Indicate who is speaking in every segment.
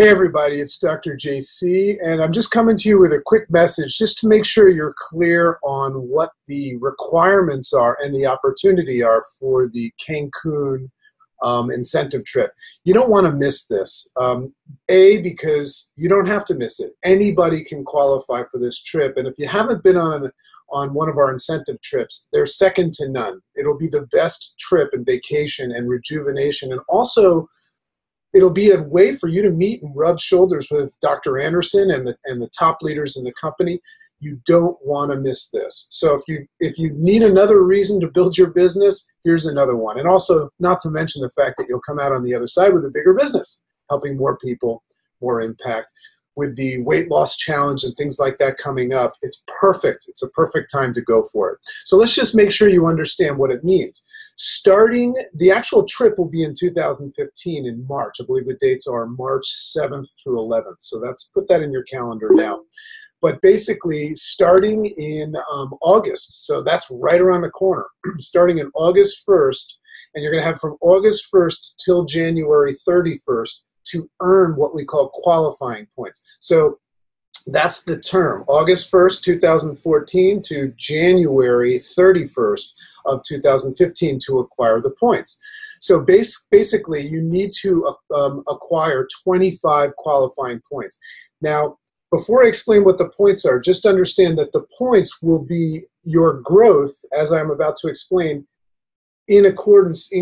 Speaker 1: Hey everybody, it's Dr. JC, and I'm just coming to you with a quick message just to make sure you're clear on what the requirements are and the opportunity are for the Cancun incentive trip. You don't want to miss this. Because you don't have to miss it. Anybody can qualify for this trip, and if you haven't been on one of our incentive trips, they're second to none. It'll be the best trip and vacation and rejuvenation, and also it'll be a way for you to meet and rub shoulders with Dr. Anderson and the top leaders in the company. You don't want to miss this. So if you need another reason to build your business, here's another one. And also, not to mention the fact that you'll come out on the other side with a bigger business, helping more people, more impact. With the weight loss challenge and things like that coming up, it's perfect. It's a perfect time to go for it. So let's just make sure you understand what it means. Starting, the actual trip will be in 2015 in March. I believe the dates are March 7th through 11th. So put that in your calendar now. But basically, starting in August, so that's right around the corner, starting in August 1st, and you're going to have from August 1st till January 31st to earn what we call qualifying points. So that's the term, August 1st, 2014 to January 31st of 2015 to acquire the points. So basically, you need to acquire 25 qualifying points. Now, before I explain what the points are, just understand that the points will be your growth, as I'm about to explain, in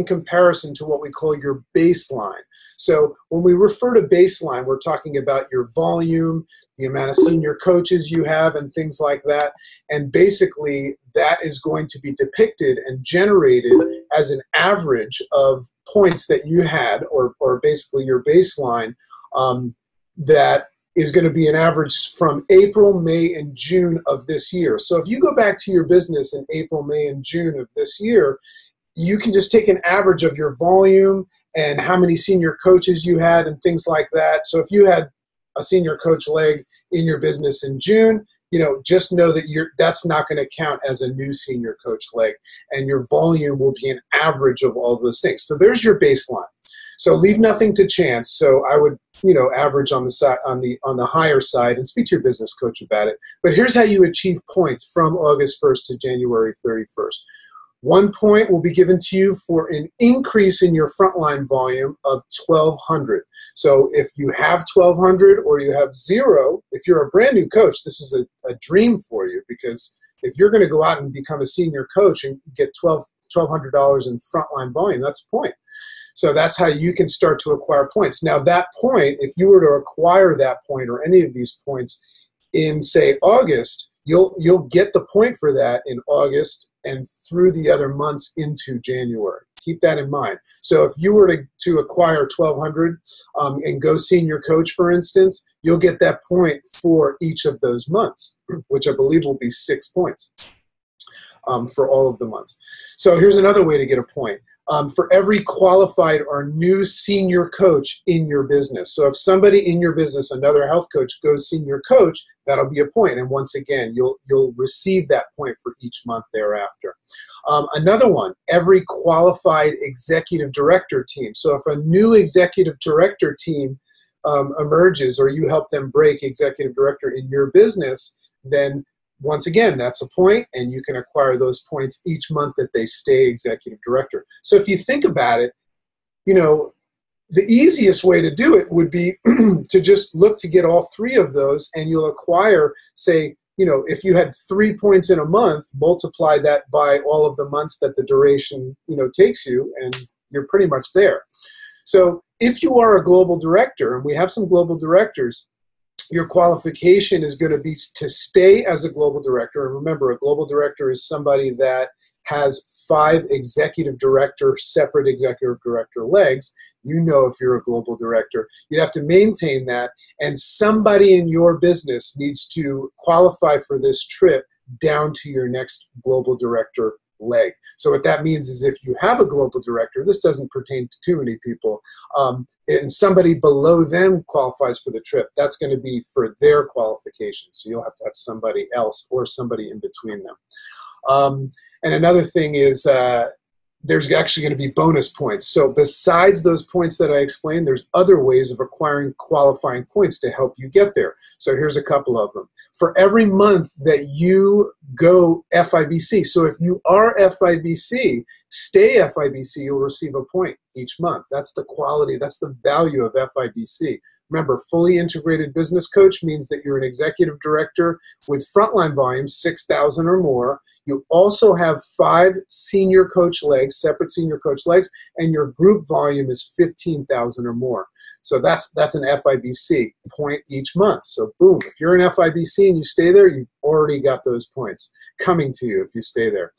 Speaker 1: comparison to what we call your baseline. So when we refer to baseline, we're talking about your volume, the amount of senior coaches you have, and things like that. And basically, that is going to be depicted and generated as an average of points that you had, or basically your baseline, that is going to be an average from April, May, and June of this year. So if you go back to your business in April, May, and June of this year, you can just take an average of your volume and how many senior coaches you had and things like that. So if you had a senior coach leg in your business in June, just know that that's not going to count as a new senior coach leg, and your volume will be an average of all those things. So there's your baseline. So leave nothing to chance. So I would, average on the side, on the higher side, and speak to your business coach about it. But here's how you achieve points from August 1st to January 31st. 1 point will be given to you for an increase in your frontline volume of 1,200. So if you have 1,200 or you have 0, if you're a brand new coach, this is a dream for you, because if you're going to go out and become a senior coach and get $1,200 in frontline volume, that's a point. So that's how you can start to acquire points. Now that point, if you were to acquire that point or any of these points in, say, August, you'll get the point for that in August and through the other months into January. Keep that in mind. So if you were to acquire 1,200 and go senior coach, for instance, you'll get that point for each of those months, which I believe will be 6 points for all of the months. So here's another way to get a point. For every qualified or new senior coach in your business. So if somebody in your business, another health coach, goes senior coach, that'll be a point. And once again, you'll receive that point for each month thereafter. Another one, every qualified executive director team. So if a new executive director team emerges, or you help them break executive director in your business, then once again, that's a point, and you can acquire those points each month that they stay executive director. So if you think about it, the easiest way to do it would be to just look to get all 3 of those, and you'll acquire, say, if you had 3 points in a month, multiply that by all of the months that the duration, takes you, and you're pretty much there. So if you are a global director, and we have some global directors, your qualification is going to be to stay as a global director. And remember, a global director is somebody that has 5 separate executive director legs. If you're a global director, you'd have to maintain that. And somebody in your business needs to qualify for this trip down to your next global director leg. So what that means is if you have a global director, this doesn't pertain to too many people, and somebody below them qualifies for the trip, that's going to be for their qualifications. So you'll have to have somebody else or somebody in between them. And another thing is there's actually going to be bonus points. So besides those points that I explained, there's other ways of acquiring qualifying points to help you get there. So here's a couple of them. For every month that you go FIBC, so if you are FIBC, stay FIBC, you'll receive a point each month. That's the quality, that's the value of FIBC. Remember, fully integrated business coach means that you're an executive director with frontline volume, 6,000 or more. You also have 5 senior coach legs, separate senior coach legs, and your group volume is 15,000 or more. So that's an FIBC point each month. So boom, if you're an FIBC and you stay there, you've already got those points coming to you if you stay there.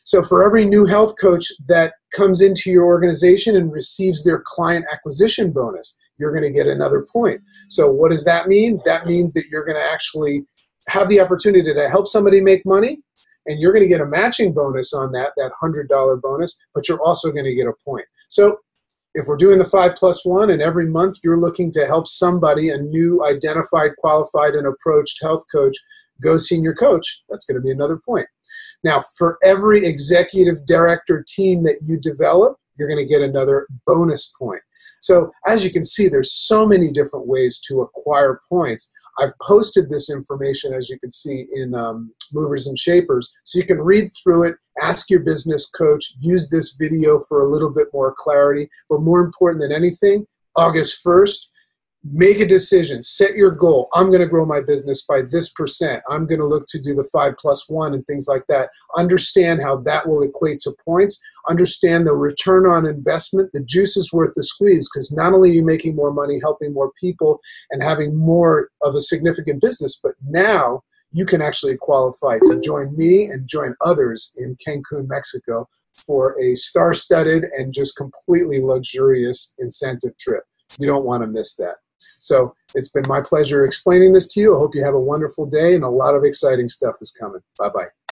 Speaker 1: So for every new health coach that comes into your organization and receives their client acquisition bonus, you're going to get another point. So what does that mean? That means that you're going to actually have the opportunity to help somebody make money, and you're going to get a matching bonus on that $100 bonus, but you're also going to get a point. So if we're doing the 5+1 and every month you're looking to help somebody, a new identified, qualified, and approached health coach, go senior coach, that's going to be another point. Now, for every executive director team that you develop, you're going to get another bonus point. So as you can see, there's so many different ways to acquire points. I've posted this information, as you can see, in Movers and Shapers, so you can read through it, ask your business coach, use this video for a little bit more clarity. But more important than anything, August 1st, make a decision, set your goal. I'm going to grow my business by this %. I'm going to look to do the 5+1 and things like that. Understand how that will equate to points. Understand the return on investment. The juice is worth the squeeze, because not only are you making more money, helping more people, and having more of a significant business, but now you can actually qualify to join me and join others in Cancun, Mexico for a star-studded and just completely luxurious incentive trip. You don't want to miss that. So it's been my pleasure explaining this to you. I hope you have a wonderful day, and a lot of exciting stuff is coming. Bye-bye.